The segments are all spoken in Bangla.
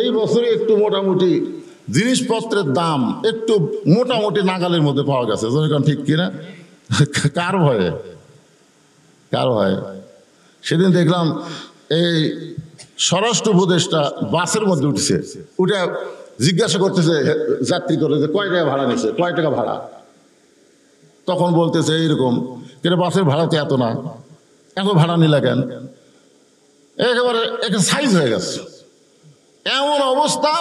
এই বছরে একটু মোটামুটি জিনিসপত্রের দাম একটু মোটামুটি নাগালের মধ্যে পাওয়া গেছে, যেরকম ঠিক কিনা? কার ভয়ে? কার ভয়ে? সেদিন দেখলাম এই স্বরাষ্ট্র উপদেষ্টা বাসের মধ্যে উঠছে, উঠে জিজ্ঞাসা করতেছে যাত্রী করে যে কয় টাকা ভাড়া নিছে, কয় টাকা ভাড়া? তখন বলতেছে এইরকম, কিন্তু বাসের ভাড়া তো এত না, এত ভাড়া নিলা কেন? একেবারে একটা সাইজ হয়ে গেছে। এমন অবস্থা,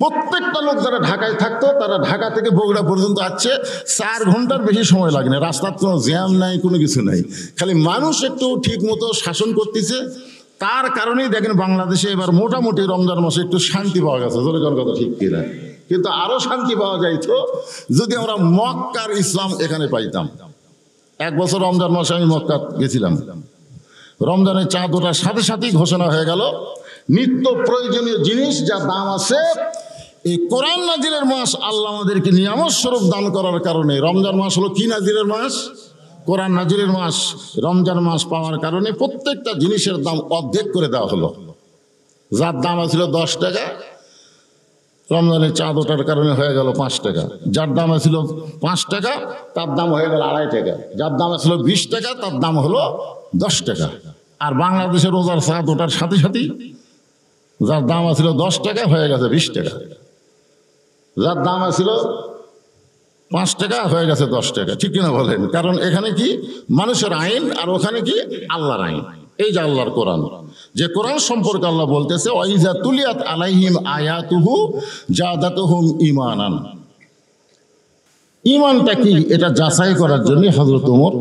প্রত্যেকটা লোক যারা ঢাকায় থাকতো তারা ঢাকা থেকে বগুড়া পর্যন্ত আসছে 4 ঘন্টার বেশি সময় লাগে না। রাস্তার কোনো জ্যাম নাই, কোনো কিছু নাই, খালি মানুষ একটু ঠিক মতো শাসন করতেছে। তার কারণেই দেখেন বাংলাদেশে এবার মোটামুটি রমজান মাসে একটু শান্তি পাওয়া গেছে, জোরে কোন কথা ঠিক কিনা? কিন্তু আরো শান্তি পাওয়া যাইতো যদি আমরা মক্কার ইসলাম এখানে পাইতাম। 1 বছর রমজান মাসে আমি মক্কা গেছিলাম। রমজানের চাঁদ ওঠার সাথে সাথেই ঘোষণা হয়ে গেল নিত্য প্রয়োজনীয় জিনিস যা দাম আছে, এই কোরআন নাজিলের মাস আল্লাহ আমাদেরকে নিয়ামত স্বরূপ দান করার কারণে, রমজান মাস হলো কি নাজিলের মাস? কোরআন নাজিলের মাস। রমজান মাস পাওয়ার কারণে প্রত্যেকটা জিনিসের দাম অর্ধেক করে দেওয়া হলো। যার দাম ছিল 10 টাকা, রমজানের চাঁদ ওঠার কারণে হয়ে গেল 5 টাকা। যার দাম ছিল 5 টাকা তার দাম হয়ে গেল 2.5 টাকা। যার দাম ছিল 20 টাকা তার দাম হলো 10 টাকা। আর বাংলাদেশের রোজার চাঁদ ওঠার সাথে সাথেই যার দাম ছিল 10 টাকা হয়ে গেছে 20 টাকা। যার দাম ছিল 5 টাকা হয়ে গেছে 10 টাকা। ঠিক কিনা বলেন? কারণ এখানে কি মানুষের আইন, আর ওখানে কি আল্লাহর আইন। এই যে আল্লাহর কোরআন, যে কোরআন সম্পর্কে আল্লাহ বলতেছে ওয়াইজা তুলিয়াত আলাইহিম আয়াতুহু জাদাতুহুম ঈমানান। ঈমানটা কি এটা যাচাই করার জন্য হযরত ওমর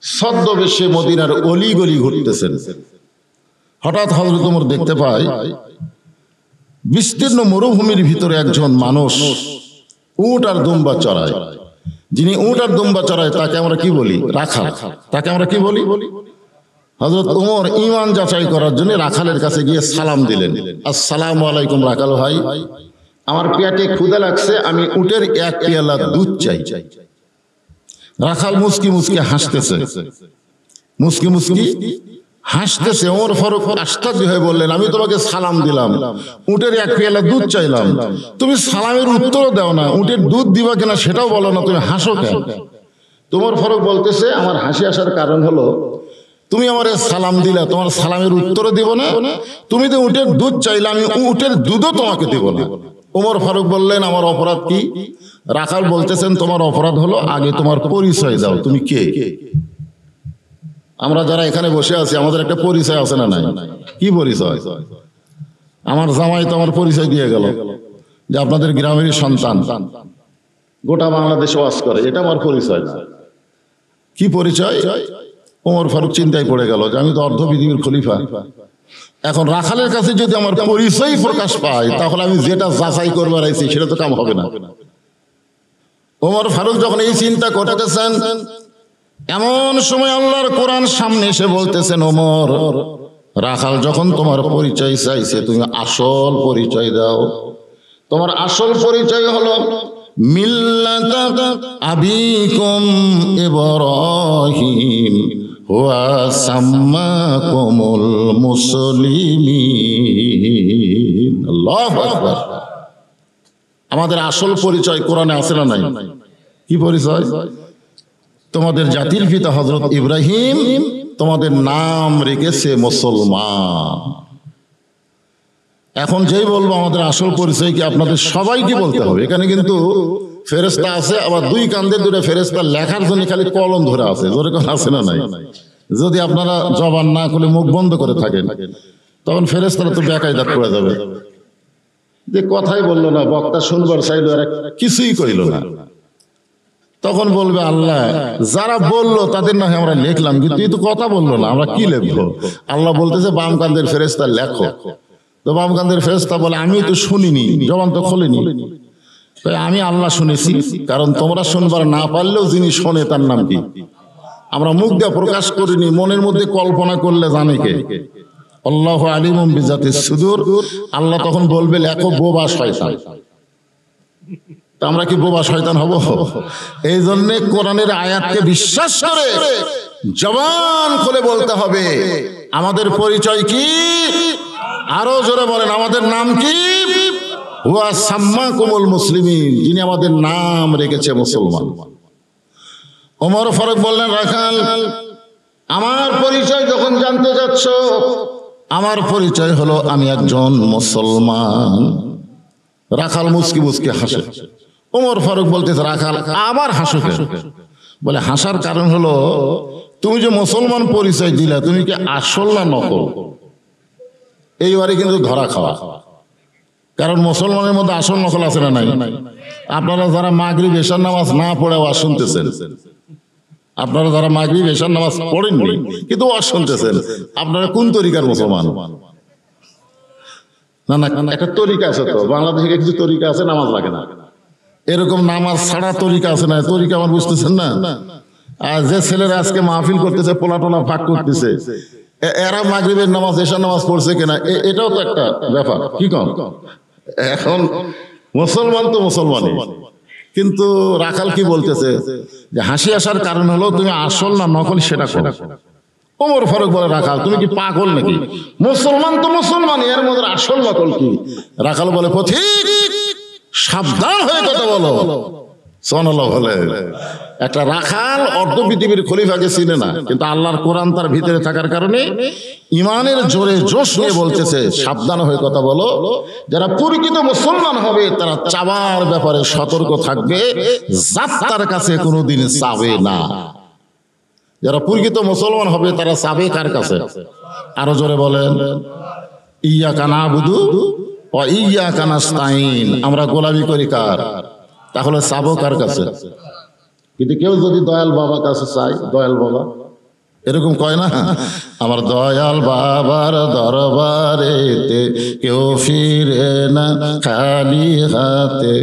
ছদ্মবেশে মদিনার অলি গলি ঘুরতেছেন। হঠাৎ হযরত ওমর দেখতে পায় বিস্তীর্ণ মরুভূমির ভিতরে একজন মানুষ উট আর দুম্বা চড়ায়। যিনি উট আর দুম্বা চড়ায় তাকে আমরা কি বলি? রাখাল। তাকে আমরা কি বলি? হযরত ওমর ঈমান যাচাই করার জন্য রাখালের কাছে গিয়ে সালাম দিলেন, আসসালামু আলাইকুম রাখাল ভাই, আমার পেটে ক্ষুধা লাগছে, আমি উটের 1 পেয়ালা দুধ চাই। রাখাল মুস্কি মুস্কি হাসতেছে, মুস্কি মুস্কি হাসতেছে। ওমর ফারুক আশ্চর্য হয়ে বললেন, আমি তোমাকে সালাম দিলাম, উটের 1 পেয়ালা দুধ চাইলাম, তুমি সালামের উত্তরও দাও না, উটের দুধ দিবা কিনা সেটাও বলো না, তুমি হাসো কেন? ওমর ফারুক বলতেছে, আমার হাসি আসার কারণ হলো তুমি আমার সালাম দিলা, তোমার সালামের উত্তরও দিব না, তুমি তো উটের দুধ চাইলে, আমি উটের দুধও তোমাকে দিব না। ওমর ফারুক বললেন, আমার অপরাধ কি? রাখাল বলতেছেন, তোমার অপরাধ হলো আগে তোমার পরিচয় দাও, তুমি কে? আমরা যারা এখানে বসে আছি আমাদের একটা পরিচয় আছে না নাই? কি পরিচয়? আমার জামাই তো আমার পরিচয় দিয়ে গেল যে আপনাদের গ্রামেরই সন্তান, গোটা বাংলাদেশে ওয়াজ করে, এটা আমার পরিচয় না। কি পরিচয়? ওমর ফারুক চিন্তায় পড়ে গেল যে আমি তো অর্ধ পৃথিবীর খলিফা, এখন রাখালের কাছে যদি আমার পরিচয় প্রকাশ পায় তাহলে আমি যেটা যাচাই করবার আইছি সেটা তো কাম হবে না। ওমর ফারুক যখন এই চিন্তা করতেছেন, এমন সময় আল্লাহর কোরআন সামনে এসে বলতেছেন, ওমর, রাখাল যখন তোমার পরিচয় চাইছে তুমি আসল পরিচয় দাও। তোমার আসল পরিচয় হলো মিল্লাত আবিকুম ইব্রাহিম ওয়া সাম্মাকুমুল মুসলিমিন। আল্লাহু আকবার। আমাদের আসল পরিচয় কোরআনে আছে না নাই? কি পরিচয়? তোমাদের জাতির পিতা হযরত ইব্রাহিম তোমাদের নাম রেখেছে মুসলমান। এখন যেই বলবো আমাদের আসল পরিচয় কি, আপনাদের সবাইকে বলতে হবে। এখানে কিন্তু ফেরেশতা আছে, আবার 2 কান্দে 2টা ফেরেশতা লেখার জন্য খালি কলম ধরে আছে, জোরে কোন আছে না নাই? যদি আপনারা জবান না খুলে মুখ বন্ধ করে থাকেন তখন ফেরেশতারা তো বেকায়দা পড়ে যাবে, যে কথাই বললো না, বক্তা শুনবার চাইলো আর কিছুই কইল না। তখন বলবে আল্লাহ যারা বললো তাদের না আমরা লিখলাম, কিন্তু এই তো কথা বললো না, আমরা কি লিখবো? আল্লাহ বলতেছে বাম কান্দের ফেরেশতা লেখো। তো বাম কান্দের ফেরেশতা বলে আমি তো শুনিনি, জবান তো খোলেনি। আমি আল্লাহ শুনেছি, কারণ তোমরা শুনবার না পারলেও যিনি শোনে তার নাম কি? আমরা মুখ দিয়ে প্রকাশ করিনি, মনের মধ্যে কল্পনা করলে জানে কে? আল্লাহু আলিমুম বিজাতিস সুদূর। আল্লাহ তখন বলবে লেখো বোবা শয়তান। তা আমরা কি বোবা শয়তান হব? এই জন্য কোরআনের আয়াতকে বিশ্বাস করে জবান খুলে বলতে হবে আমাদের পরিচয় কি? আরো জোরে বলেন, আমাদের নাম কি? হুয়া সাম্মাকুমুল মুসলিমিন, যিনি আমাদের নাম রেখেছে মুসলমান। ওমর ফারুক বললেন, রাখাল আমার পরিচয় যখন জানতে যাচ্ছ, আমার পরিচয় হলো আমি একজন মুসলমান। রাখাল মুসকি মুসকি হাসে। ওমর ফারুক বলতেছে, রাখাল আবার হাসো কেন? বলে, হাসার কারণ হলো তুমি যে মুসলমান পরিচয় দিলা, তুমি কি আসল না নকল? এইবারে কিন্তু ধরা খাওয়া। কারণ মুসলমানের মধ্যে আসল নকল আছে না নাই? আপনারা যারা মাগরিব এশার নামাজ না পড়ে ওয়াজ শুনতেছেন, আপনারা যারা মাগরিব এশার নামাজ পড়েননি কিন্তু ওয়াজ শুনতেছেন, আপনারা কোন তরিকার মুসলমান? না না, একটা তরিকা আছে তো, বাংলাদেশে কিছু তরিকা আছে, নামাজ লাগে না। এরকম নামাজ ছাড়া তরিকা আছে না? তরিকা আমার বুঝতেছেন না? আর যে ছেলেরা আজকে মাহফিল করতেছে, পোলা টোলা ফাঁক করতেছে, এরা মাগরিবের নামাজ এশার নামাজ পড়ছে কিনা, এটাও তো একটা ব্যাপার। কি কম? এখন মুসলমান তো মুসলমানই, কিন্তু রাখাল কি বলতেছে যে হাসি আসার কারণ হলো তুমি আসল না নকল সেটা করো। ওমর ফারুক বলে, রাখাল তুমি কি পাগল নাকি? মুসলমান তো মুসলমান, এর মধ্যে আসল নকল কি? রাখাল বলে, পথিক সাবধান হয়ে কথা বলো। সুবহানাল্লাহ বলে। একটা রাখাল অর্ধ পৃথিবীর খলিফাকে চিনে না, কিন্তু আল্লাহর কোরআন তার ভিতরে থাকার কারণে ইমানের জোরে জোশ নিয়ে বলতেছে, সাবধান হয়ে কথা বলো। যারা প্রকৃত মুসলমান হবে তারা চাওয়ার ব্যাপারে সতর্ক থাকবে, জাত তার কাছে কোনোদিন চাবে না। যারা প্রকৃত মুসলমান হবে তারা চাবে কার কাছে? আরো জোরে বলেন, ইয়াকা নাবুদু ওয়া ইয়াকা নাস্তাইন। আমরা গোলামি করি কার? তাহলে চাবো কার কাছে? কিন্তু কেউ যদি দয়াল বাবার কাছে চাই, দয়াল বাবা এরকম কয় না, আমার দয়াল বাবার দরবারেতে কেউ ফিরে না খালি হাতে।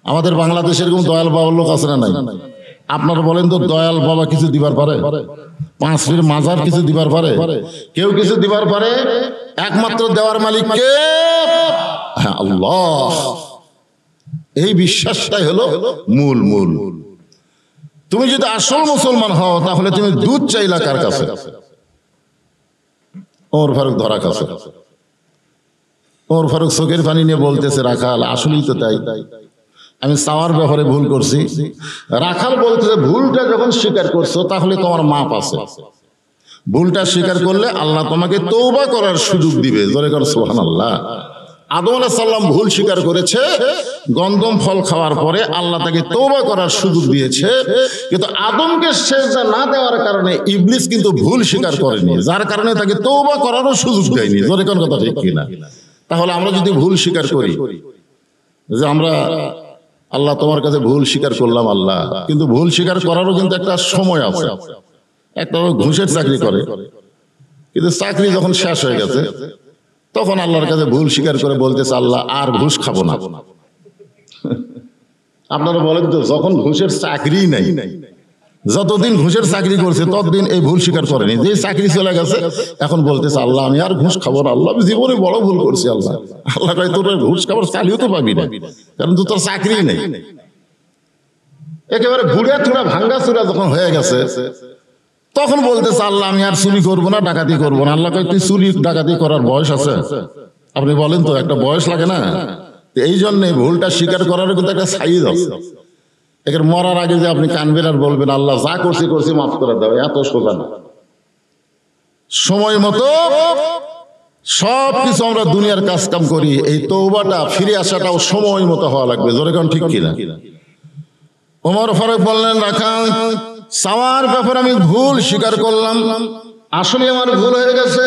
আমাদের বাংলাদেশে এরকম দয়াল বাবার লোক আছে না নাই? আপনারা বলেন তো, দয়াল বাবা কিছু দিবার পারে? পাঁচ পীর মাজার কিছু দিবার পারে? কেউ কিছু দিবার পারে? একমাত্র দেওয়ার মালিক কে? হ্যাঁ, আল্লাহ। এই বিশ্বাসটাই হলো মূল। তুমি যদি আসল মুসলমান হও তাহলে তুমি দুধ চাইলা কার কাছে? ওমর ফারুক ধরা কাছে। ওমর ফারুক চোখের পানি নিয়ে বলতেছে, রাখাল আসলেই তো তাই, আমি চাওয়ার ব্যাপারে ভুল করছি। রাখাল বলতেছে, ভুলটা যখন স্বীকার করছো তাহলে তোমার মাপ আছে। ভুলটা স্বীকার করলে আল্লাহ তোমাকে তওবা করার সুযোগ দিবে। জোরে কর সুবহানাল্লাহ। আদম আলাইহিস সালাম ভুল স্বীকার করেছে, গন্ধম ফল খাওয়ার পরে আল্লাহ তাকে তওবা করার সুযোগ দিয়েছে, কিন্তু আদমকে সেজদা না দেওয়ার কারণে ইবলিস কিন্তু ভুল স্বীকার করেনি, যার কারণে তাকে তওবা করারও সুযোগ দেয়নি। জোরে কোন কথা ঠিক কিনা? তাহলে আমরা যদি ভুল স্বীকার করি যে আমরা আল্লাহ তোমার কাছে ভুল স্বীকার করলাম আল্লাহ, কিন্তু ভুল স্বীকার করারও কিন্তু একটা সময় আছে। একটা ঘুষের চাকরি করে, কিন্তু চাকরি যখন শেষ হয়ে গেছে তখন আল্লাহর কাছে ভুল স্বীকার করে বলতেছে, আল্লাহ আর ঘুষ খাবো না। আপনারা বলেন তো, যখন ঘুষের চাকরি নাই, যতদিন ঘুষের চাকরি করছে ততদিন এই ভুল স্বীকার করেনি। যে চাকরি চলে গেছে এখন বলতেছে, আল্লাহ আমি আর ঘুষ খাবো না, আল্লাহ আমি জীবনে বড় ভুল করছি। আল্লাহ কয়, তোর ঘুষ খাবার চালিয়েও তো পাবি না, কারণ তোর চাকরি নেই। একেবারে বুড়া চূড়া ভাঙ্গা চূড়া যখন হয়ে গেছে তখন বলতেছে, আল্লাহ আমি আর চুরি করবো না, ডাকাতি করবো না। আল্লাহ কয়, তুই চুরি ডাকাতি করার বয়স আছে? আপনি বলেন তো, একটা বয়স লাগে না? এই জন্য ভুলটা স্বীকার করার কিন্তু একটা সাইজ আছে। এর মরার আগে যে আপনি কানবেন আর বলবেন আল্লাহ যা করছি মাফ করে দাও, এত সোজা না। সময় মতো সব কিছু আমরা দুনিয়ার কাজ কাম করি, এই তওবাটা ফিরে আসাটাও সময় মতো হওয়া লাগবে। জোরে কোন ঠিক কিনা? ওমর ফারুক বললেন, রাখাল চাওয়ার ব্যাপারে আমি ভুল স্বীকার করলাম, আসলে আমার ভুল হয়ে গেছে,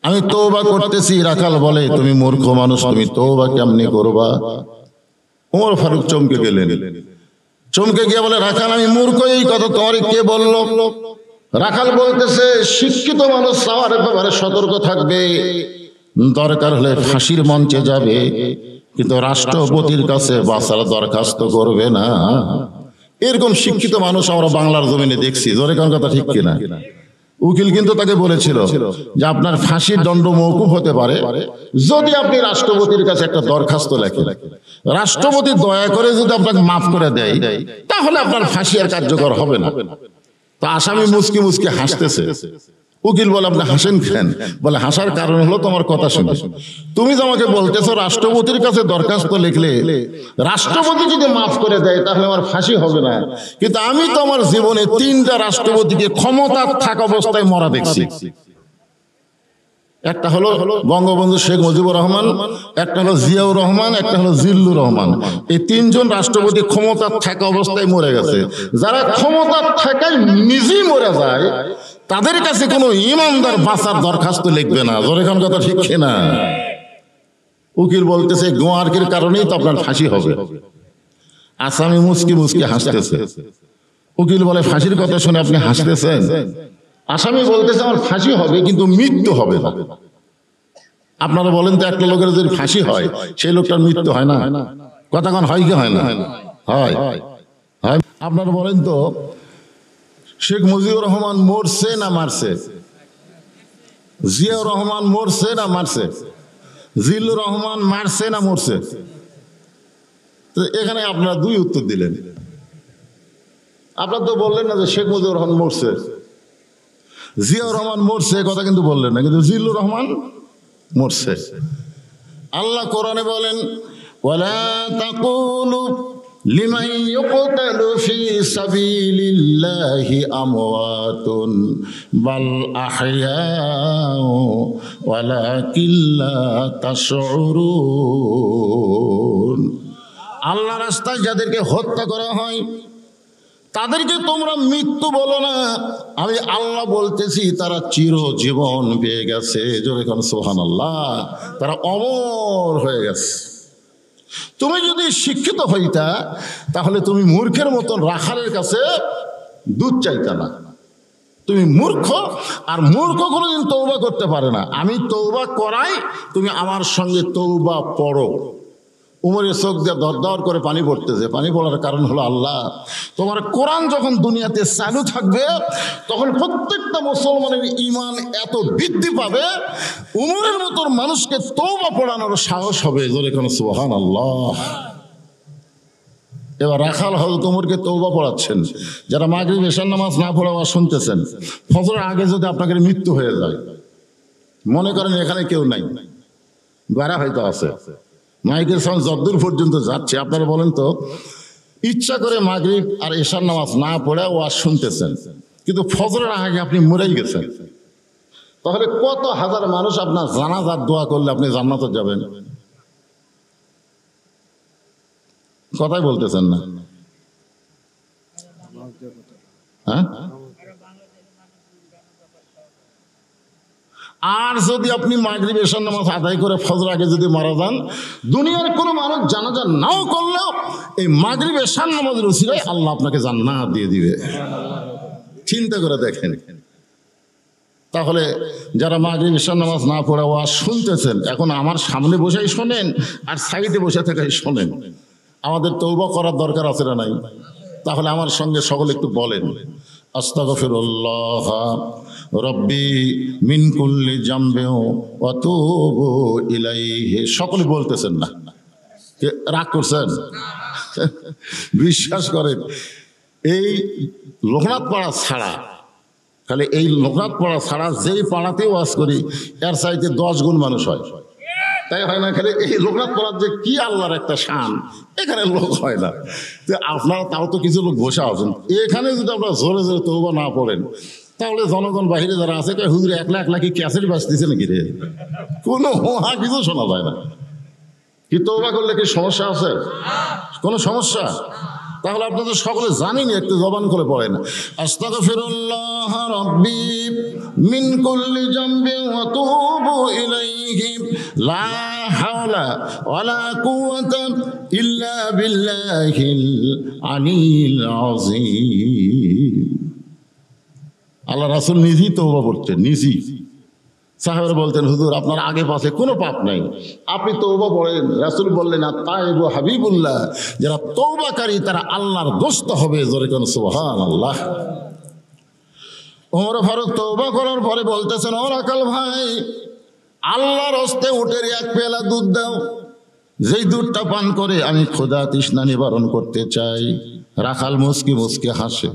আমি তওবা করতেছি। রাখাল বলে, তুমি মূর্খ মানুষ, তুমি তওবা কেমনি করবা? ওমর ফারুক চমকে গেলেন। চমকে গিয়ে বলে, রাখাল আমি মূর্খ, এই কথা তোমার কে বলল? রাখাল বলতেছে, শিক্ষিত মানুষ চাওয়ার ব্যাপারে সতর্ক থাকবে, দরকার হলে ফাঁসির মঞ্চে যাবে, কিন্তু রাষ্ট্রপতির কাছে বাঁচার দরখাস্ত করবে না। এরকম শিক্ষিত মানুষ আমরা বাংলার জমিনে দেখছি। জোরে কোন কথা ঠিক কিনা? উকিল কিন্তু তাকে বলেছিল যে আপনার ফাঁসির দণ্ড মওকুফ হতে পারে যদি আপনি রাষ্ট্রপতির কাছে একটা দরখাস্ত লেখেন। রাষ্ট্রপতি দয়া করে যদি আপনাকে মাফ করে দেয় তাহলে আপনার ফাঁসি আর কার্যকর হবে না। তো আসামি মুচকি মুচকি হাসতেছে। উকিল বলে আপনি হাসেন কেন? বলে হাসার কারণ হলো তোমার কথা শুনে। তুমি যে আমাকে বলতেছো রাষ্ট্রপতির কাছে দরখাস্ত লিখলে রাষ্ট্রপতি যদি মাফ করে দেয় তাহলে আমার ফাঁসি হবে না, কিন্তু আমি তো আমার জীবনে 3টা রাষ্ট্রপতিকে ক্ষমতা থাকা অবস্থায় মরা দেখছি। একটা হলো বঙ্গবন্ধু শেখ মুজিবুর রহমান, একটা হলো জিয়াউর রহমান, একটা হলো জিল্লুর রহমান। এই 3জন রাষ্ট্রপতি ক্ষমতা থাকা অবস্থায় মরে গেছে। যারা ক্ষমতা থাকায় নিজেই মরে যায় তাদের কাছে কোনো ইমানদার বাঁচার দরখাস্ত লিখবে না। জোরেখান কথা ঠিক না? উকিল বলতেছে গোয়ার্কের কারণেই তো আপনার ফাঁসি হবে। আসামি মুসকি মুসকি হাসতেছে। উকিল বলে ফাঁসির কথা শুনে আপনি হাসতেছেন? আসামি বলতেছে আমার ফাঁসি হবে কিন্তু মৃত্যু হবে না। আপনারা বলেন তো একটা লোকের যদি ফাঁসি হয় সেই লোকটার মৃত্যু হয় না? কথা কোন হয় কি হয় না? হয়। আপনারা বলেন তো শেখ মুজিবুর রহমান মরছে না মারছে? জিয়াউর রহমান মরছে না মারছে? জিল্লুর রহমান মারছে না মরছে? এখানে আপনারা 2 উত্তর দিলেন। আপনারা তো বললেন না যে শেখ মুজিবুর রহমান মরছে, জিয়াউর রহমান মরছে, কথা কিন্তু বললেন না, কিন্তু জিল্লুর রহমান মরছে। আল্লাহ কোরআনে বলেন ওয়ালা তাকুলু লিমান ইউকতালু ফি সাবিলিল্লাহি আমওয়াতুন বাল আহইয়াউ ওয়ালাকিন লা তাশউরুন। আল্লাহ রাস্তায় যাদেরকে হত্যা করা হয় তাদেরকে তোমরা মৃত্যু বলো না, আমি আল্লাহ বলতেছি তারা চিরজীবন পেয়ে গেছে। জোরে কোন সুবহানাল্লাহ। তারা অমর হয়ে গেছে। তুমি যদি শিক্ষিত হইতা তাহলে তুমি মূর্খের মতন রাখালের কাছে দুধ চাইতা না। তুমি মূর্খ, আর মূর্খ কোনোদিন তওবা করতে পারে না। আমি তওবা করাই, তুমি আমার সঙ্গে তওবা পড়ো। উমরের চোখ দিয়ে দরদর করে পানি পড়তেছে। পানি পড়ার কারণ হলো আল্লাহ তোমার কোরআন যখন দুনিয়াতে চালু থাকবে তখন প্রত্যেকটা মুসলমানের ঈমান এত বৃদ্ধি পাবে, উমরের মতো মানুষকে তওবা পড়ানোর সাহস হবে। জোরে কোন সুবহানাল্লাহ। এবার রাখাল হযরত ওমরকে তওবা পড়াচ্ছেন। যারা মাগরিব এশার নামাজ না পড়ে আওয়াজ শুনতেছেন, ফজরের আগে যদি আপনাদের মৃত্যু হয়ে যায়, মনে করেন এখানে কেউ নাই, বেড়া হয়তো আছে, মাইকের সাউন্ড যতদূর পর্যন্ত যাচ্ছে, আপনারা বলেন তো ইচ্ছা করে মাগরিব আর এশার নামাজ না পড়ে ওয়াজ শুনতেছেন, কিন্তু ফজরের আগে আপনি মরেই গেছেন, তাহলে কত হাজার মানুষ আপনার জানাজার দোয়া করলে আপনি জান্নাতে যাবেন? কথাই বলতেছেন না, হ্যাঁ? আর যদি আপনি মাগরিব এশার নামাজ আদায় করে ফজর আগে যদি মারা যান, দুনিয়ার কোনো মানুষ জানাজা নাও করলেও এই মাগরিব এশার নামাজের উসিলায় আল্লাহ আপনাকে জান্নাত দিয়ে দিবে। চিন্তা করে দেখেন। তাহলে যারা মাগরিব এশার নামাজ না পড়ে ওয়াজ শুনতেছেন, এখন আমার সামনে বসেই শোনেন আর সাইডে বসে থেকে শোনেন, আমাদের তওবা করার দরকার আছে না নাই? তাহলে আমার সঙ্গে সকলে একটু বলেন আস্তাগফিরুল্লাহ রব্বি মিন কুল্লি জামবি ওয়া তুবু ইলাইহি। সকলে বলতেছেন না, রাগ করছেন? বিশ্বাস করেন, এই লোকনাথ পাড়া ছাড়া, খালি এই লোকনাথ পাড়া ছাড়া যেই পাড়াতে ওয়াজ করি এর চাইতে 10 গুণ মানুষ হয়। তাই হয় না? খালি এই লোকনাথ পাড়ার যে কি আল্লাহর একটা শান, এখানে লোক হয় না। তো আপনারা তাও তো কিছু লোক বসে আছেন, এখানে যদি আপনারা জোরে জোরে তওবা না পড়েন তাহলে জনগণ বাহিরে যারা আছে হুজুর একলা একলা কি ক্যাসেট বাজতেছে নাকি রে? কোনো হোহা কিছু শোনা যায় না। কি তওবা করলে কি সমস্যা আছে? কোনো সমস্যা? তাহলে আপনাদের সকলে জানেনি, একটু জবান করে পড়েন আস্তাগফিরুল্লাহ রাব্বি মিন কুল্লি জামবি ওয়া তুবু ইলাইহি লা হাওলা ওয়ালা কুওয়াতা ইল্লা বিল্লাহিল আলিয়্যিল আযীম। আল্লাহ রাসূল নিজেই তওবা করতেন, নিজেই। সাহাবারা বলতেন হুজুর আপনার আগে পাশে কোনো পাপ নাই, আপনি তওবা পড়েন। রাসূল বললেন আত-তাইবু হাবিবুল্লাহ, যারা তওবাকারী তারা আল্লাহর দোস্ত হবে। জোরে কোন সুবহানাল্লাহ। ওমর ফারুক তওবা করার পরে বলতেছেন, ও রাখাল ভাই, আল্লাহর হস্তে উটের 1 পেয়ালা দুধ দাও, যেই দুধটা পান করে আমি ক্ষুধা তৃষ্ণা নিবারণ করতে চাই। রাখাল মুচকি মুচকি হাসে।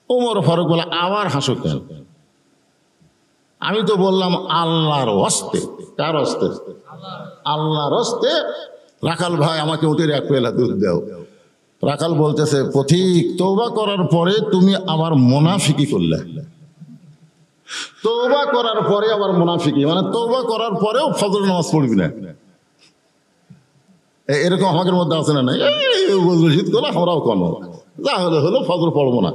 ওমর ফারুক বলে আবার হাসো কেন? আমি তো বললাম আল্লাহর হস্তে। কার হস্তে? আল্লাহর হস্তে। রাখাল ভাই আমাকে উটের এক পেলা দুধ দাও। রাখাল বলতেছে, পথিক তওবা করার পরে তুমি আবার মুনাফিকি করলে। তওবা করার পরে আবার মুনাফিকি মানে তওবা করার পরেও ফজর নামাজ পড়বি না, এরকম আমাদের মধ্যে আছে না? নাই রশিদ করলো আমরাও কোনো যা হলে হলো ফজর পড়বো না।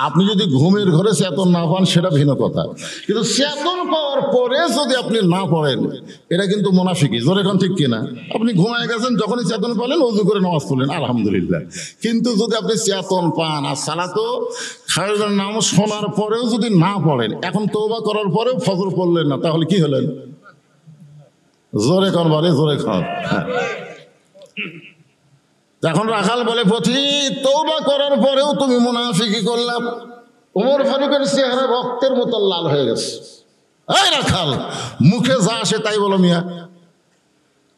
আপনি যদি ঘুমের ঘরে চেতন না পান সেটা ভিন্ন কথা, কিন্তু চেতন পাওয়ার পরে যদি আপনি না পড়েন এটা কিন্তু মুনাফিকি। জোরে এখন ঠিক কিনা? আপনি ঘুমায় গেছেন, যখনই চেতন পেলেন ওযু করে নামাজ পড়লেন, আলহামদুলিল্লাহ। কিন্তু যদি আপনি চেতন পান আর সালাতো খায়রুল নাম শোনার পরেও যদি না পড়েন, এখন তওবা করার পরেও ফজর পড়লেন না, তাহলে কি হলেন? জোরে কর বলে, জোরে কর। এখন রাখাল বলে, পথিক তওবা করার পরেও তুমি মুনাফিকি করলাম। ওমর ফারুকের চেহারা রক্তের মতো লাল হয়ে গেছে। এই রাখাল, মুখে যা আসে তাই বলো মিয়া।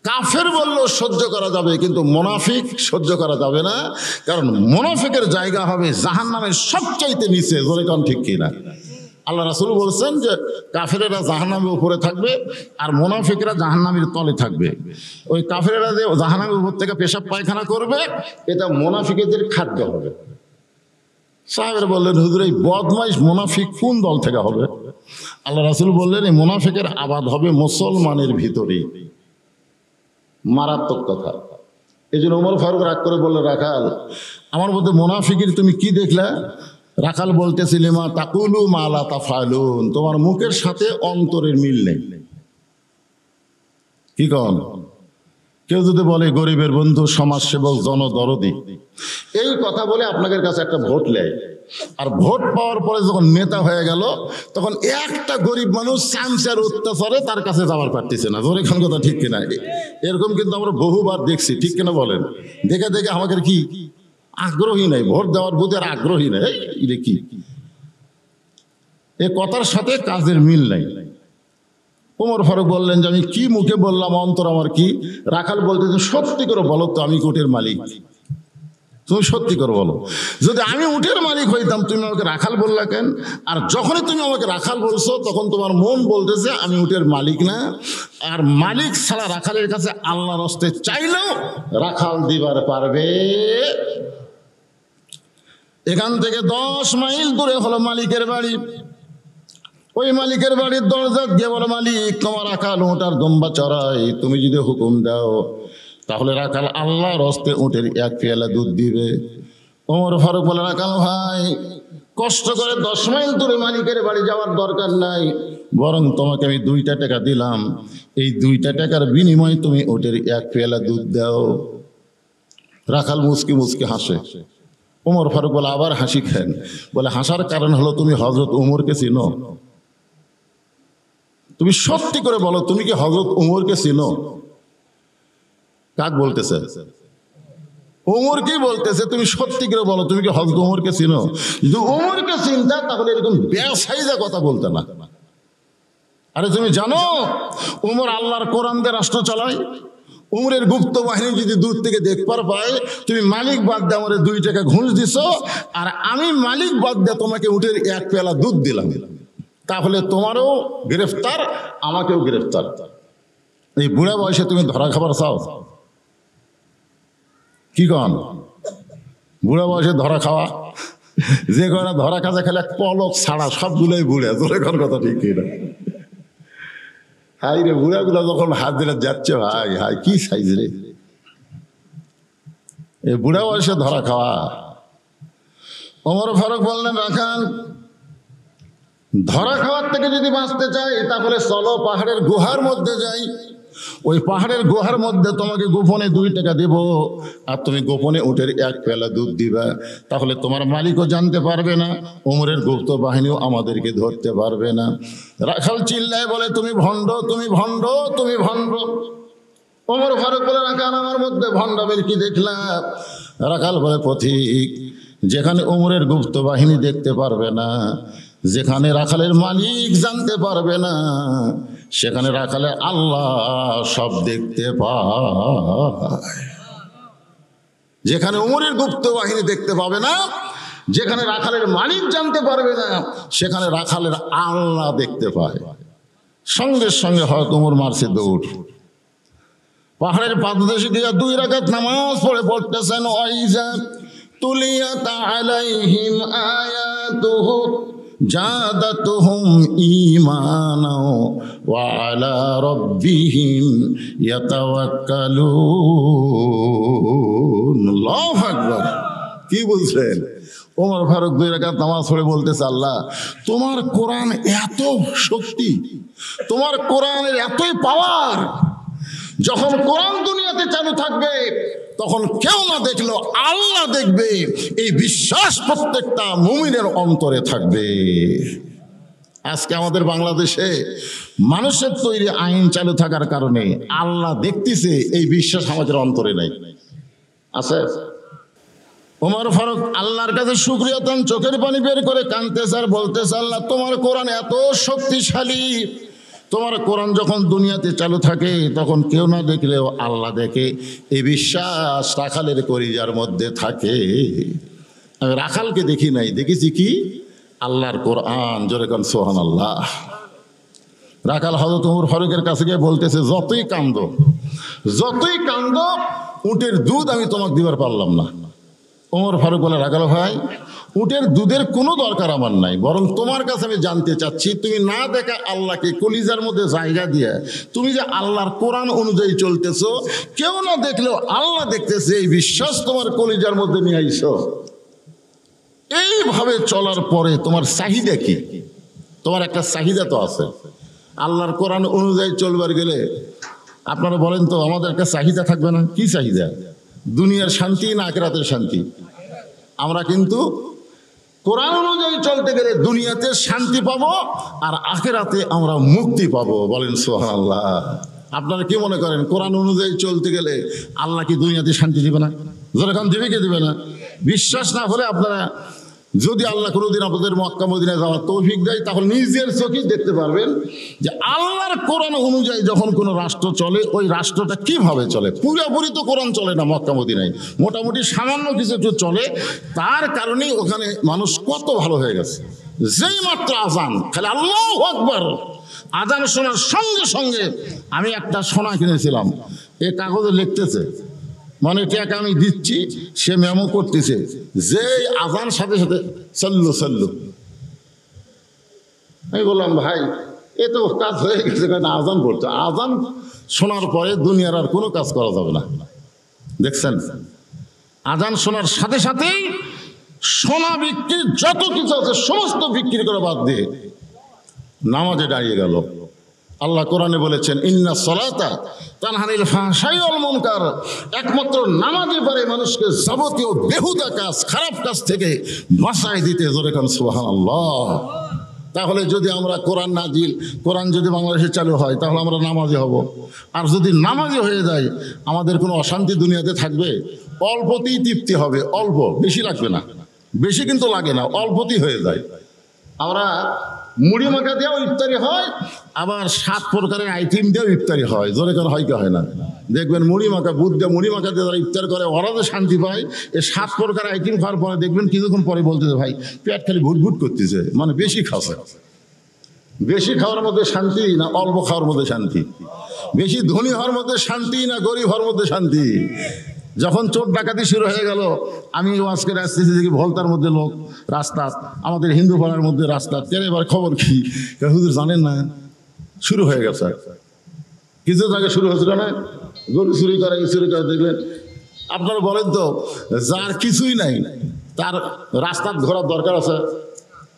কাফের বললেও সহ্য করা যাবে, কিন্তু মুনাফিক সহ্য করা যাবে না, কারণ মুনাফিকের জায়গা হবে জাহান্নামের সবচাইতে নিচে। জোরে কোন ঠিক কিনা? আল্লাহ রাসূল বলছেন যে কাফেরেরা জাহান্নামের উপরে থাকবে আর মুনাফিকরা জাহান্নামের তলে থাকবে। ওই কাফেরেরা যে জাহান্নামের উপর থেকে পেশাব পায়খানা করবে, এটা মুনাফিকদের খাদ্য হবে। সাহাবেরা বললেন, হুজুর এই বদমাইশ মুনাফিক কোন দল থেকে হবে? আল্লাহ রাসূল বললেন, এই মুনাফিকের আবাদ হবে মুসলমানের ভিতরেই। মারাত্মক কথা। এই জন্য ওমর ফারুক রাগ করে বললেন, রাখাল আমার মধ্যে মুনাফিকের তুমি কি দেখলা? রাখাল বলতেছিলে, মা তাকুলু মা লা তাফালুন, তোমার মুখের সাথে অন্তরের মিল নেই। কি কন? কেউ যদি বলে গরিবের বন্ধু, সমাজসেবক, জনদরদি, এই কথা বলে আপনাদের কাছে একটা ভোট নেয়, আর ভোট পাওয়ার পরে যখন নেতা হয়ে গেল তখন একটা গরিব মানুষ চামচার অত্যাচারে তার কাছে যাওয়ার পারতেছে না। জোরে খান কথা ঠিক কিনা? এরকম কিন্তু আমরা বহুবার দেখছি, ঠিক কিনা বলেন? দেখে দেখে আমাদের কি আগ্রহী নাই, ভোট দেওয়ার প্রতি আর আগ্রহী নাই। এটা কি? এ কথার সাথে কাজের মিল নাই। ওমর ফারুক বললেন যে আমি কি মুখে বললাম, অন্তর আমার কি? রাখাল বলতে, সত্যি করে বলো তো আমি উটের মালিক। তুমি সত্যি করে বলো, যদি আমি উটের মালিক হইতাম তুমি আমাকে রাখাল বললা কেন? আর যখনই তুমি আমাকে রাখাল বলছো তখন তোমার মন বলতেছে আমি উটের মালিক না, আর মালিক ছাড়া রাখালের কাছে আল্লাহর হস্তে চাইলেও রাখাল দিবার পারবে। এখান থেকে 10 মাইল দূরে হলো মালিকের বাড়ি। ওই মালিকের বাড়ির দরজা গিয়ে বলো, মালিক তোমার রাখাল উঁটার দম্বা চড়াই, তুমি যদি হুকুম দাও তাহলে রাখাল আল্লাহর হস্তে উটের এক পেয়ালা দুধ দিবে। ওমর ফারুক বলে, রাখাল ভাই কষ্ট করে 10 মাইল দূরে মালিকের বাড়ি যাওয়ার দরকার নাই, বরং তোমাকে আমি 2টা টাকা দিলাম, এই 2টা টাকার বিনিময়ে তুমি উটের এক পেয়ালা দুধ দাও। রাখাল মুচকি মুচকি হাসে। ওমর ফারুক বলে, আবার হাসি খেন? বলে, হাসার কারণ হলো তুমি হযরত উমরকে চিনো? তুমি সত্যি করে বলো, তুমি কি হযরত উমরকে চিনো? কাক বলতেছে? ওমর কি বলতেছে? তুমি সত্যি করে বলো, তুমি কি হযরত উমরকে চিনো? যদি উমরকে চিনতা তাহলে এরকম বেসাইজা কথা বলতে না। আরে তুমি জানো উমর আল্লাহর কোরআন দিয়ে রাষ্ট্র চালায়? উমরের গুপ্ত বাহিনী যদি দূর থেকে দেখবার পায় তুমি মালিক বাদ দিয়ে আমার 2 টাকা ঘুষ দিছো, আর আমি মালিক বাদ দিয়ে তোমাকে উটের এক পেয়ালা দুধ দিলাম, তাহলে তোমারও গ্রেফতার, আমাকেও গ্রেফতার। এই বুড়া বয়সে তুমি ধরা খাবার চাও? কি কন? বুড়া বয়সে ধরা খাওয়া? যে কয়টা ধরা খাজা খেলে এক পলক ছাড়া সবগুলোই বুড়ে। তোর এখন কথা ঠিক কিনা? হাই রে, বুড়াগুলা যখন হাত দিলে যাচ্ছে, ভাই হাই কি সাইজ রে! এই বুড়া বয়সে ধরা খাওয়া। ওমর ফারুক বললেন, রাখাল ধরা খাওয়ার থেকে যদি বাঁচতে চাই তাহলে চলো পাহাড়ের গুহার মধ্যে যাই। ওই পাহাড়ের গুহার মধ্যে তোমাকে গোপনে 2 টাকা দেব, আর তুমি গোপনে উটের এক পেয়ালা দুধ দিবা, তাহলে তোমার মালিকও জানতে পারবে না, ওমরের গুপ্ত বাহিনীও আমাদেরকে ধরতে পারবে না। রাখাল চিল্লায় বলে, তুমি ভণ্ড, তুমি ভণ্ড, তুমি ভণ্ড। ওমর ফারুক বলে, রাখাল আমার মধ্যে ভণ্ডামের কি দেখলাম? রাখাল বলে, পথিক যেখানে ওমরের গুপ্ত বাহিনী দেখতে পারবে না, যেখানে রাখালের মালিক জানতে পারবে না, সেখানে রাখালে আল্লাহ সব দেখতে পায়। যেখানে ওমরের গুপ্ত বাহিনী দেখতে পাবে না, যেখানে রাখালের মালিক জানতে পারবে না, সেখানে রাখালের আল্লাহ দেখতে পায়। সঙ্গে সঙ্গে হয়তো ওমর মারছে দৌড়। পাহাড়ের পাদদেশে গিয়া 2 রাকাত নামাজ পড়তেছেন। ওয়াইজা তুলিয়াত আলাইহিম আয়াতুহু জাদাতুহুম ঈমানা ওয়া আলা রাব্বিহিম ইয়াতাওয়াক্কালুন। আল্লাহু আকবার। কি বলছেন? ওমর ফারুক 2 রাকাত নামাজ পড়ে বলতেছে, আল্লাহ তোমার কোরআন এত শক্তি, তোমার কোরআনের এতই পাওয়ার, যখন কোরআন দুনিয়াতে চালু থাকবে তখন কেউ না দেখলেও আল্লাহ দেখবে, এই বিশ্বাস প্রত্যেকটা মুমিনের অন্তরে থাকবে। আজকে আমাদের বাংলাদেশে মানুষের তৈরি আইন চালু থাকার কারণে আল্লাহ দেখতেছে, এই বিশ্বাস আমাদের অন্তরে নাই। আছে? ওমর ফারুক আল্লাহর কাছে শুকরিয়া দেন, চোখের পানি বের করে কাঁদতেছে আর বলতেছে, আল্লাহ তোমার কোরআন এত শক্তিশালী, তোমার কোরআন যখন দুনিয়াতে চালু থাকে তখন কেউ না দেখলেও আল্লাহ দেখে, এই বিশ্বাস রাখালের কলিজার মধ্যে থাকে। আমি রাখালকে দেখি নাই, দেখেছি কি? আল্লাহর কোরআন। জোরে কোন সুবহানাল্লাহ। রাখাল হযরত ওমর ফারুকের কাছে গিয়ে বলতেছে, যতই কান্দো উটের দুধ আমি তোমাকে দিবার পারলাম না। ওমর ফারুক বলে, রাখাল ভাই উটের দুধের কোনো দরকার আমার নাই, বরং তোমার কাছে আমি জানতে চাচ্ছি, তুমি না দেখা আল্লাহকে কলিজার মধ্যে জায়গা দিয়ে তুমি যে আল্লাহর কোরআন অনুযায়ী চলতেছো, কেউ না দেখলেও আল্লাহ দেখতেছে, এই বিশ্বাস তোমার কলিজার মধ্যে নিয়ে আইছো। এইভাবে চলার পরে তোমার চাহিদা কি? তোমার একটা চাহিদা তো আছে। আল্লাহর কোরআন অনুযায়ী চলবার গেলে আপনারা বলেন তো, আমাদের একটা চাহিদা থাকবে না? কি চাহিদা? দুনিয়ার শান্তি না আখিরাতের শান্তি? আমরা কিন্তু কোরআন অনুযায়ী চলতে গেলে দুনিয়াতে শান্তি পাবো আর আখিরাতে আমরা মুক্তি পাবো। বলেন সুবহানাল্লাহ। আপনারা কি মনে করেন, কোরআন অনুযায়ী চলতে গেলে আল্লাহ কি দুনিয়াতে শান্তি দিবে না? যেরকম দিবে কি দিবে না? বিশ্বাস না হলে আপনারা যদি আল্লাহ কোনোদিন আপনাদের মক্কা মদিনায় যাওয়ার তৌফিক দেয়, তাহলে নিজের চোখেই দেখতে পারবেন যে আল্লাহর কোরআন অনুযায়ী যখন কোনো রাষ্ট্র চলে, ওই রাষ্ট্রটা কিভাবে চলে। পুরোপুরি তো কোরআন চলে না মক্কা মদিনায়, মোটামুটি সামান্য কিছু একটু চলে। তার কারণেই ওখানে মানুষ কত ভালো হয়ে গেছে। যেই মাত্র আজান, খালি আল্লাহু আকবার, আজান শোনার সঙ্গে সঙ্গে আমি একটা সোনা কিনেছিলাম, এ কাগজে লিখতেছে, মানে টাকা আমি দিচ্ছি, সে মেমো করতেছে, যে আজান সাথে সাথে সল্লু সল্লু। আমি বললাম, ভাই এ তো কাজ হয়ে গেছে, আজান পড়ছে। আজান শোনার পরে দুনিয়ার আর কোনো কাজ করা যাবে না। দেখছেন, আজান শোনার সাথে সাথেই সোনা বিক্রি যত কিছু আছে সমস্ত বিক্রি করে বাদ দিয়ে নামাজে দাঁড়িয়ে গেল। আল্লাহ কোরআনে বলেছেন, ইন্না সলাতা তানহা আনিল ফাহশাই ওয়াল মুনকার, একমাত্র নামাজই পারে মানুষকে যাবতীয় বেহুদা কাজ, খারাপ কাজ থেকে বাঁচায় দিতে। জোরে কান সুবহানাল্লাহ। তাহলে যদি আমরা কোরআন যদি বাংলাদেশে চালু হয়, তাহলে আমরা নামাজি হব। আর যদি নামাজি হয়ে যায়, আমাদের কোনো অশান্তি দুনিয়াতে থাকবে? অল্পতেই তৃপ্তি হবে, অল্প, বেশি লাগবে না। বেশি কিন্তু লাগে না, অল্পতেই হয়ে যায়। আমরা মুড়ি মাখা দিয়েও ইফতারি হয়, আবার 7 প্রকারের আইটেম দিয়েও ইফতারি হয়। জোরে করে হয় কি হয় না? দেখবেন মুড়ি মাখা, বুট দিয়ে মুড়ি মাখা দিয়ে যারা ইফতার করে ওরা যে শান্তি পায়, এই 7 প্রকার আইটেম খাওয়ার পরে দেখবেন কিছুক্ষণ পরে বলতেছে, ভাই পেট খালি ভুটভুট করতেছে, মানে বেশি খাওয়া। বেশি খাওয়ার মধ্যে শান্তি না অল্প খাওয়ার মধ্যে শান্তি? বেশি ধনী হওয়ার মধ্যে শান্তি না গরিব হওয়ার মধ্যে শান্তি? যখন চোর ডাকাতি শুরু হয়ে গেল, আমি আজকে আসতেছি দেখি ভোলতার মধ্যে লোক রাস্তা, আমাদের হিন্দু পাড়ার মধ্যে রাস্তা, কেন এবার খবর কি? হুজুর জানেন না, শুরু হয়ে গেছে। কিছু আগে শুরু হয়েছিল না, গরু চুরি করে, দেখলেন। আপনারা বলেন তো, যার কিছুই নাই তার রাস্তার ঘোরার দরকার আছে?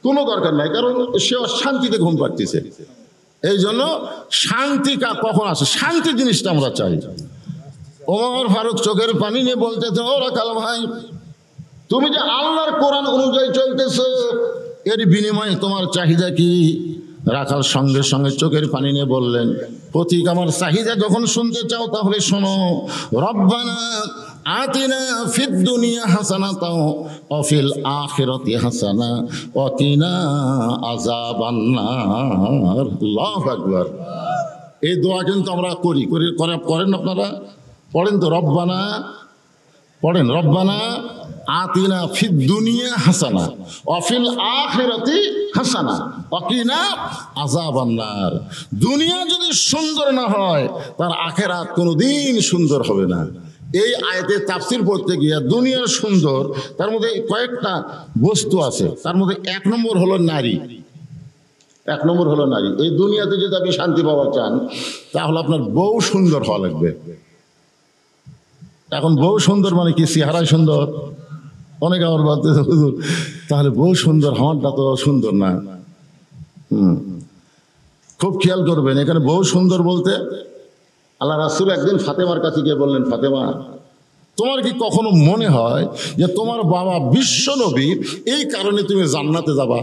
কোনো দরকার নাই, কারণ সে শান্তিতে ঘুম পাড়তেছে। এই জন্য শান্তি কখন আসে? শান্তি জিনিসটা আমরা চাই। ওমর ফারুক চোখের পানি নিয়ে বলতেছে, ও রাখাল ভাই, তুমি যে আল্লাহর কোরআন অনুযায়ী চলতেছো, এর বিনিময়ে তোমার চাহিদা কি? রাখাল সঙ্গে সঙ্গে চোখের পানি নিয়ে বললেন, পথিক আমার চাহিদা যখন শুনতে চাও তাহলে শোনো, রব্বানা আতিনা ফিদ দুনিয়া হাসানাতাও ওয়া ফিল আখিরাতি হাসানা ওয়া কিনা আযাবান নার। আল্লাহু আকবার। এই দোয়া কিন্তু আমরা করেন আপনারা? পড়েন তো, রব্বানা, পড়েন, রব্বানা আতিনা ফিদ দুনিয়া হাসানা ওয়া ফিল আখিরাতি হাসানা ওয়া কিনা আযাবান নার। দুনিয়া যদি সুন্দর না হয় তার আখিরাত কোনোদিন সুন্দর হবে না। এই আয়াতে তাফসীর পড়তে গিয়ে দুনিয়ার সুন্দর, তার মধ্যে কয়েকটা বস্তু আছে, তার মধ্যে 1 নম্বর হলো নারী। 1 নম্বর হলো নারী। এই দুনিয়াতে যদি আপনি শান্তি পাওয়া চান তাহলে আপনার বউ সুন্দর হওয়া লাগবে। এখন বউ সুন্দর মানে কি চেহারায় সুন্দর? অনেকে আবার বলতেছে হুজুর তাহলে বউ সুন্দর, আমারটা তো সুন্দর না। খুব খেয়াল করবেন, এখানে বউ সুন্দর বলতে আল্লাহ রাসূল একদিন ফাতেমার কাছে গিয়ে বললেন, ফাতেমা তোমার কি কখনো মনে হয় যে তোমার বাবা বিশ্ব নবী, এই কারণে তুমি জান্নাতে যাবা?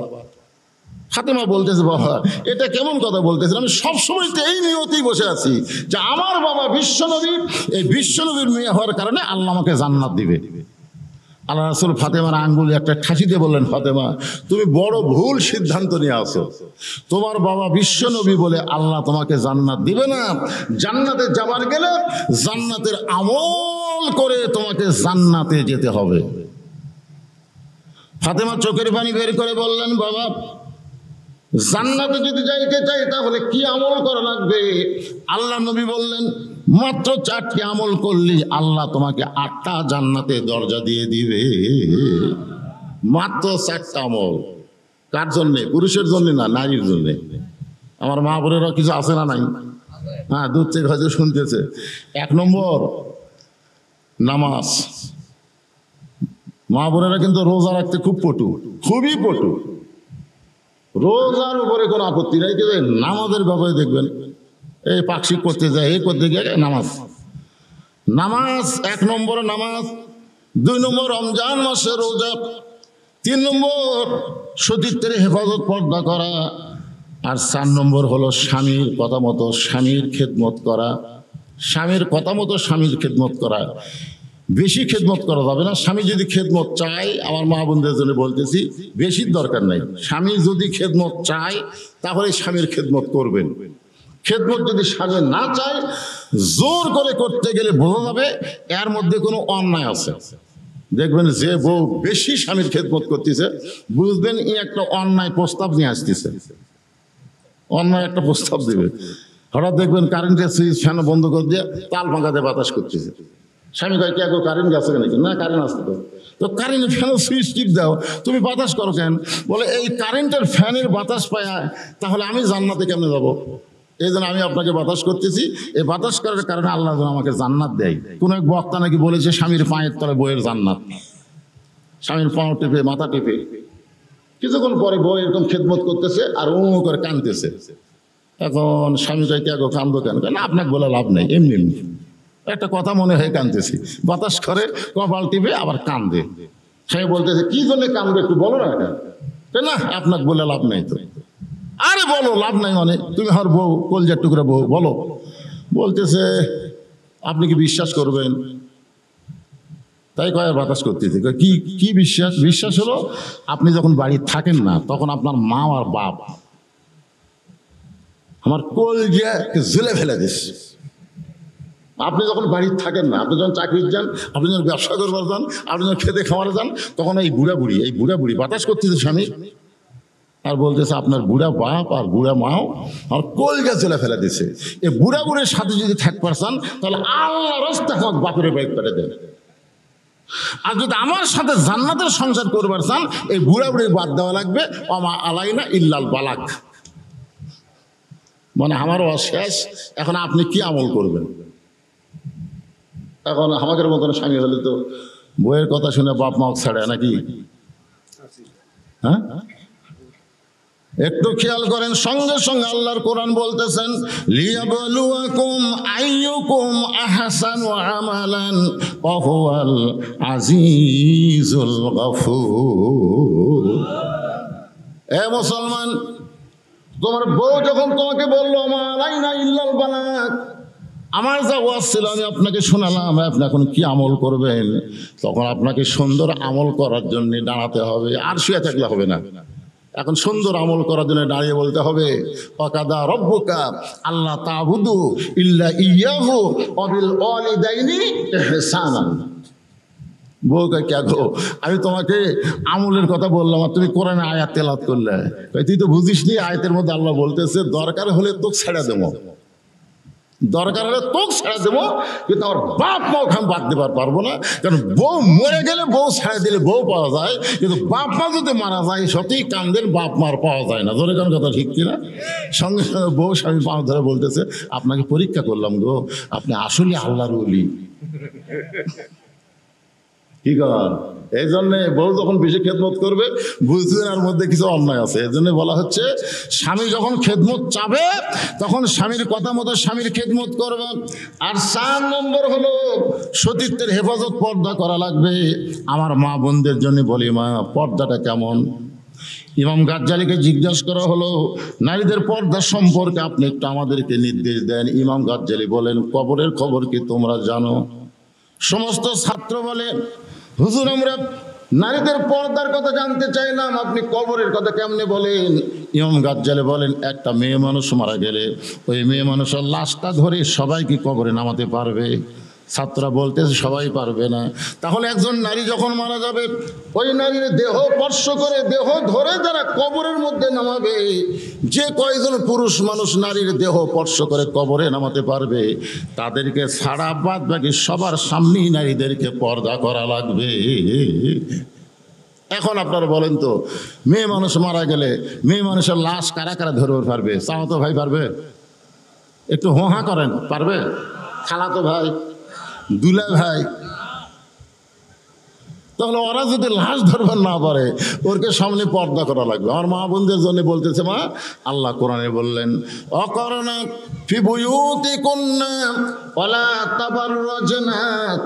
ফাতেমা বলতেছে, বাবা এটা কেমন কথা বলতেছেন? আমি সবসময় তো এই নিয়তেই বসে আছি যে আমার বাবা বিশ্বনবী, এই বিশ্বনবীর মেয়ে হওয়ার কারণে আল্লাহ আমাকে জান্নাত দিবে। আল্লাহ রাসূল ফাতেমার আঙ্গুলে একটা ঠাসি দিয়ে বললেন, ফাতেমা তুমি বড় ভুল সিদ্ধান্ত নিয়ে আসো। তোমার বাবা বিশ্বনবী বলে আল্লাহ তোমাকে জান্নাত দিবে না। জান্নাতে যাবার গেলে জান্নাতের আমল করে তোমাকে জান্নাতে যেতে হবে। ফাতেমা চোখের পানি বের করে বললেন, বাবা জান্নাতে যদি যাইতে চাই তাহলে কি আমল করা লাগবে? আল্লাহ নবী বললেন, মাত্র 4টি আমল করলি আল্লাহ তোমাকে 8টা জান্নাতে দরজা দিয়ে দিবে। মাত্র 4টা আমল। কার জন্যে? পুরুষের জন্য না, নারীর জন্যে। আমার মা বোনেরা কিছু আছে না নাই? হ্যাঁ, দূর থেকে হয়তো শুনতেছে। 1 নম্বর নামাজ। মা বোনেরা কিন্তু রোজা রাখতে খুব পটু, খুবই পটু। রোজার উপরে কোনো আপত্তি নাই, কিন্তু নামাজের ব্যাপারে দেখবেন এই পাকশি করতে যায়, এই করতে গিয়ে নামাজ। নামাজ 1 নম্বর নামাজ, 2 নম্বর রমজান মাসে রোজা, 3 নম্বর সতীত্বের হেফাজত পর্দা করা, আর 4 নম্বর হলো স্বামীর কথা মতো স্বামীর খেদমত করা। স্বামীর কথা মতো স্বামীর খেদমত করা, বেশি খেদমত করা যাবে না। স্বামী যদি খেদমত চায়, আমার মা বোনদের জন্য বলতেছি, বেশির দরকার নাই। স্বামী যদি খেদমত চায় তাহলে স্বামীর খেদমত করবেন। খেদমত যদি স্বামী না চায়, জোর করে করতে গেলে বোঝা যাবে এর মধ্যে কোনো অন্যায় আছে। দেখবেন যে বউ বেশি স্বামীর খেদমত করতেছে, বুঝবেন এই একটা অন্যায় প্রস্তাব নিয়ে আসতেছে, অন্যায় একটা প্রস্তাব দিবে। হঠাৎ দেখবেন কারেন্টের সুইচ ফ্যান বন্ধ করে দিয়ে তাল ফাঁকাতে বাতাস করতেছে। স্বামী কয়, কে কারেন্ট গেছে নাকি? না, কারেন্ট আসতে তো কারেন্ট ফ্যানের সুইচ টিপ দাও, তুমি বাতাস করো কেন? বলে এই কারেন্টের ফ্যানের বাতাস পায়, তাহলে আমি জান্নাতে কেমনে যাবো? এই জন্য আমি আপনাকে বাতাস করতেছি। এই বাতাস করার কারণে আল্লাহ যেন আমাকে জান্নাত দেয়। কোন এক বক্তা নাকি বলেছে স্বামীর পায়ের তলে বউয়ের জান্নাত। স্বামীর পাও টিপে, মাথা টিপে, কিছুক্ষণ পরে বউ এরকম খেদমত করতেছে আর করে কাঁদতেছে। এখন স্বামী কয়, কে কান্দো কেন? না, আপনাকে বলে লাভ নেই, এমনি এমনি একটা কথা মনে হয়ে কাঁদতেছি। বাতাস করে, কপাল টিপে, আবার কান্দে। স্বামী বলতেছে, কি জন্য কান্দবে একটু বলো না। এটা না, আপনাকে বলে লাভ নেই তো। আরে বলো, লাভ নাই মানে? তুমি আমার বউ, কলজার টুকরা বউ, বলো। বলতেছে, আপনি কি বিশ্বাস করবেন? তাই কয় বাতাস করতেছে। কি কি বিশ্বাস? বিশ্বাস হলো আপনি যখন বাড়ি থাকেন না, তখন আপনার মা আর বাপ আমার কলজা জেলে ফেলে দিচ্ছে। আপনি যখন বাড়িতে থাকেন না, আপনি যখন চাকরি যান, আপনি যখন ব্যবসা করবার যান, আপনি যখন খেতে খাওয়ারে যান, তখন এই বুড়া বুড়ি বাতাস করতেছে স্বামী, আর বলতেছে আপনার বুড়া বাপ আর বুড়া মাও আর কলজা জেলে ফেলে দিছে। এই বুড়া বুড়ির সাথে যদি থাকবার চান তাহলে আল্লাহ রাস্তা আমার বাপের বাইক পেটে দেন। আর যদি আমার সাথে জান্নাতের সংসার করবার চান, এই বুড়া বুড়ি বাদ দেওয়া লাগবে। অমা আলাইনা ইল্লাল বালাক, মানে আমারও শেষ। এখন আপনি কি আমল করবেন? এখন আমাদের মতন স্বামী হলে তো বইয়ের কথা শুনে বাপ মাও ছাড়ে নাকি? হ্যাঁ, একটু খেয়াল করেন। সঙ্গে সঙ্গে আল্লাহর কোরআন বলতেছেন, লিয়াবলুয়াকুম আইয়ুকুম আহসানু আমালান ওয়া হুয়াল আজিজুল গফুর। এ মুসলমান, তোমার বউ যখন তোমাকে বললো মা আলাইনা ইল্লাল বালাগ, আমার যা ওয়াজ ছিল আমি আপনাকে শোনালাম, আপনি এখন কি আমল করবেন? তখন আপনাকে সুন্দর আমল করার জন্য দাঁড়াতে হবে, আর শুয়ে থাকলে হবে না। এখন সুন্দর আমল করার জন্য দাঁড়িয়ে বলতে হবে, ওয়াকাদা রব্বুকা আল্লাহ তা'বুদু ইল্লা ইয়াহু ওয়া বিল ওয়ালিদাইনি ইহসানান। বউ কয় কে গো, আমি তোমাকে আমলের কথা বললাম আর তুমি কোরআনে আয়াত তেলাওয়াত করলে। কয় তুই তো বুঝিস নি, আয়াতের মধ্যে আল্লাহ বলতেছে দরকার হলে তোকে ছেড়ে দেবো, দরকার হলে তোকে ছেড়ে দেবো, কিন্তু আমার বাপ মা ওখানে বাদ দেবার পারবো না। কারণ বউ মরে গেলে বউ ছেড়ে দিলে বউ পাওয়া যায়, কিন্তু বাপ মা যদি মারা যায় সত্যিই কান্দের বাপ মার পাওয়া যায় না। ধরে কোন কথা ঠিক কিনা? সঙ্গে সঙ্গে বউ স্বামী পাও ধরে বলতেছে আপনাকে পরীক্ষা করলাম গো, আপনি আসলে আল্লাহর ওলি। কি কর? এই জন্যে বউ যখন বেশি খেদমত করবে বুঝবেন আর মধ্যে কিছু অন্যায় আছে। এই জন্য বলা হচ্ছে স্বামী যখন খেদমত চাবে তখন স্বামীর কথা মতো স্বামীর খেদমত করবেন। আর 4 নম্বর হলো সতীত্বের হেফাজত, পর্দা করা লাগবে। আমার মা বোনদের জন্য বলি, মা পর্দাটা কেমন? ইমাম গাজ্জালিকে জিজ্ঞাসা করা হলো নারীদের পর্দা সম্পর্কে আপনি একটু আমাদেরকে নির্দেশ দেন। ইমাম গাজ্জালি বলেন কবরের খবর কি তোমরা জানো? সমস্ত ছাত্র বলে হুজুর আমরা নারীদের পর্দার কথা জানতে চাইলাম, আপনি কবরের কথা কেমনে বলেন? ইমাম গাজ্জালি বলেন একটা মেয়ে মানুষ মারা গেলে ওই মেয়ে মানুষের লাশটা ধরে সবাই কি কবরে নামাতে পারবে? ছাত্ররা বলতেছে সবাই পারবে না। তাহলে একজন নারী যখন মারা যাবে ওই নারীর দেহ স্পর্শ করে দেহ ধরে যারা কবরের মধ্যে নামাবে, যে কয়জন পুরুষ মানুষ নারীর দেহ স্পর্শ করে কবরে নামাতে পারবে তাদেরকে ছাড়া বাদ বাকি সবার সামনেই নারীদেরকে পর্দা করা লাগবে। এখন আপনারা বলেন তো মেয়ে মানুষ মারা গেলে মেয়ে মানুষের লাশ কারা কারা ধরতে পারবে? চাওতো ভাই পারবে? একটু হোহা করেন, পারবে? খালাতো ভাই, দুলা ভাই? তাহলে ওরা যদি লাশ ধরবার না পারে ওরকে সামনে পর্দা করা লাগবে। আমার মা বোনদের জন্য বলতেছে, মা আল্লাহ কোরআনে বললেন অকরনা ফি বুয়ুতিকুন্না ওয়ালা তাবাররুজনা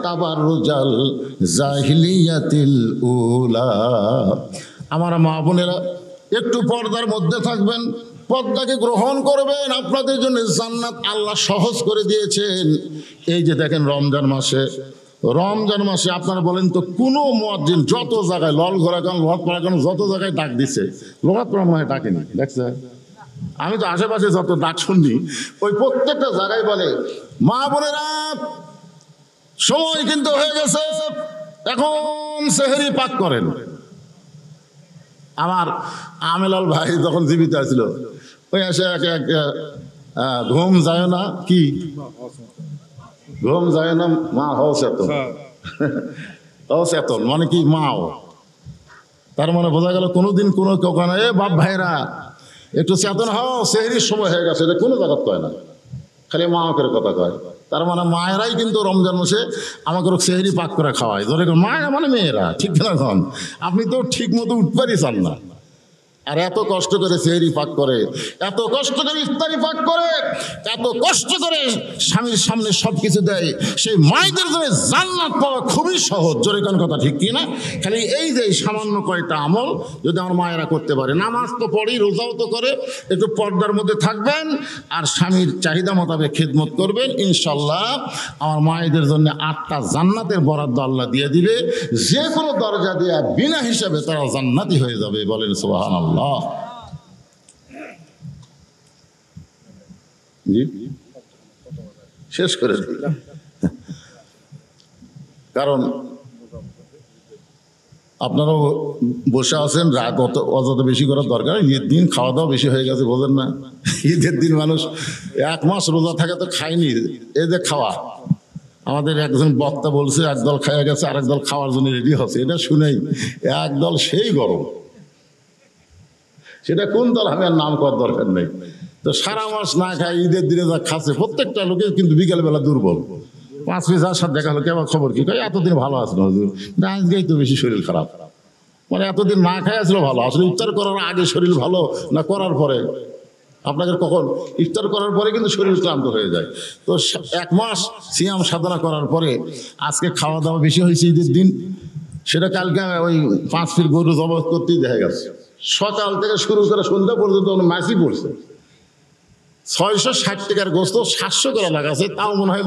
তাবাররুজাল জাহিলিয়াতিল উলা। আমার মা বোনেরা একটু পর্দার মধ্যে থাকবেন, পর্দাকে গ্রহণ করবেন। আপনাদের জন্য জান্নাত আল্লাহ সহজ করে দিয়েছেন। এই যে দেখেন রমজান মাসে আপনারা বলেন তো কোনো মুয়াজ্জিন যত জায়গায় লল ঘোরা গান লোহাত পড়া গান যত জায়গায় ডাক দিছে, লোহাত পড়া মনে হয় ডাকেনি, দেখছে? আমি তো আশেপাশে যত ডাক শুনি ওই প্রত্যেকটা জায়গায় বলে মা বোনেরা সময় কিন্তু হয়ে গেছে, এখন সেহরি পাক করেন। আমার আমেলাল ভাই যখন জীবিত আছিল ওই এসে ঘুম যায় না, কি ঘুম যায় না মা হসেতন, অচেতন মানে কি মাও, তার মানে বোঝা গেল কোনোদিন কোনো ওখানে এ বাপ ভাইরা একটু চেতন হও, সেহরির সময় হয়ে গেছে, এটা কোনো জায়গা কয় না, খালি মা করে কথা কয়। তার মানে মায়েরাই কিন্তু রমজান মাসে আমাকে সেহরি পাক করে খাওয়ায়। ধরে মায়েরা মানে মেয়েরা, ঠিক না? এখন আপনি তো ঠিক মতো উঠবারই চান না, আর এত কষ্ট করে সেহরি পাক করে, এত কষ্ট করে ইফতারি পাক করে, এত কষ্ট করে স্বামীর সামনে সব কিছু দেয়, সেই মায়েদের জন্য জান্নাত পাওয়া খুবই সহজ। জোরে কোন কথা ঠিক কি না? খালি এই যে সামান্য কয়টা আমল যদি আমার মায়েরা করতে পারে, নামাজ তো পড়েই, রোজাও তো করে, একটু পর্দার মধ্যে থাকবেন আর স্বামীর চাহিদা মোতাবেক খেদমত করবেন, ইনশাল্লাহ আমার মায়েদের জন্য 8টা জান্নাতের বরাদ্দ আল্লাহ দিয়ে দিবে। যে কোনো দরজা দেয়া বিনা হিসাবে তারা জান্নাতি হয়ে যাবে। বলেন সুবহানাল্লাহ। শেষ করে দিলাম, কারণ আপনারাও বসে আছেন, রাত অত বেশি করার দরকার। ঈদের দিন খাওয়া দাওয়া বেশি হয়ে গেছে, বোঝেন না? ঈদের দিন মানুষ 1 মাস রোজা থাকে তো খায়নি। এই যে খাওয়া, আমাদের একজন বক্তা বলছে একদল খাইয়া গেছে আর একদল খাওয়ার জন্য রেডি হচ্ছে, এটা শুনেই একদল সেই গরম, সেটা কোন দল আমি আর নাম করার দরকার নেই। তো সারা মাস না খায় ঈদের দিনে যা খাচ্ছে প্রত্যেকটা লোকে কিন্তু বিকেলবেলা দুর্বল। 5 পিস আসার দেখা হলো, কেমন খবর কি? এতদিন ভালো আছে না হুজুর, আজকেই তো বেশি শরীর খারাপ। মানে এতদিন না খাই আসলে ভালো, আসলে ইফতার করার আগে শরীর ভালো না করার পরে? আপনাকে কখন ইফতার করার পরে কিন্তু শরীর ক্লান্ত হয়ে যায়। তো 1 মাস সিয়াম সাধনা করার পরে আজকে খাওয়া দাওয়া বেশি হয়েছে ঈদের দিন, সেটা কালকে ওই 5 ফিট গরু জবাই করতেই দেখা গেছে। সকাল থেকে শুরু করে সন্ধ্যা পর্যন্ত মাছই পড়ছে। 660 টাকার গোস্ত 700 করে লাগাছে, তাও মনে হয়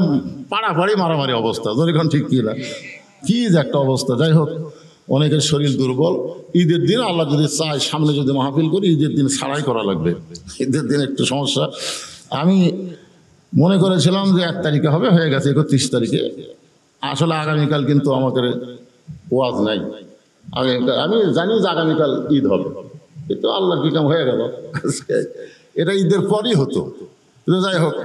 পাড়াপাড়ি মারামারি অবস্থা। যখন ঠিক কি না, কি যে একটা অবস্থা। যাই হোক, অনেকের শরীর দুর্বল। ঈদের দিন আল্লাহ যদি চায় সামনে যদি মাহফিল করি, ঈদের দিন ছাড়াই করা লাগবে। ঈদের দিন একটু সমস্যা। আমি মনে করেছিলাম যে 1 তারিখে হবে, হয়ে গেছে 31 তারিখে। আসলে আগামীকাল কিন্তু আমাকে ওয়াজ নাই। আমি জানি যে আগামীকাল ঈদ হবে, কিন্তু আল্লাহর কি কাম হয়ে গেল, এটা ঈদের পরই হতো। যাই হোক,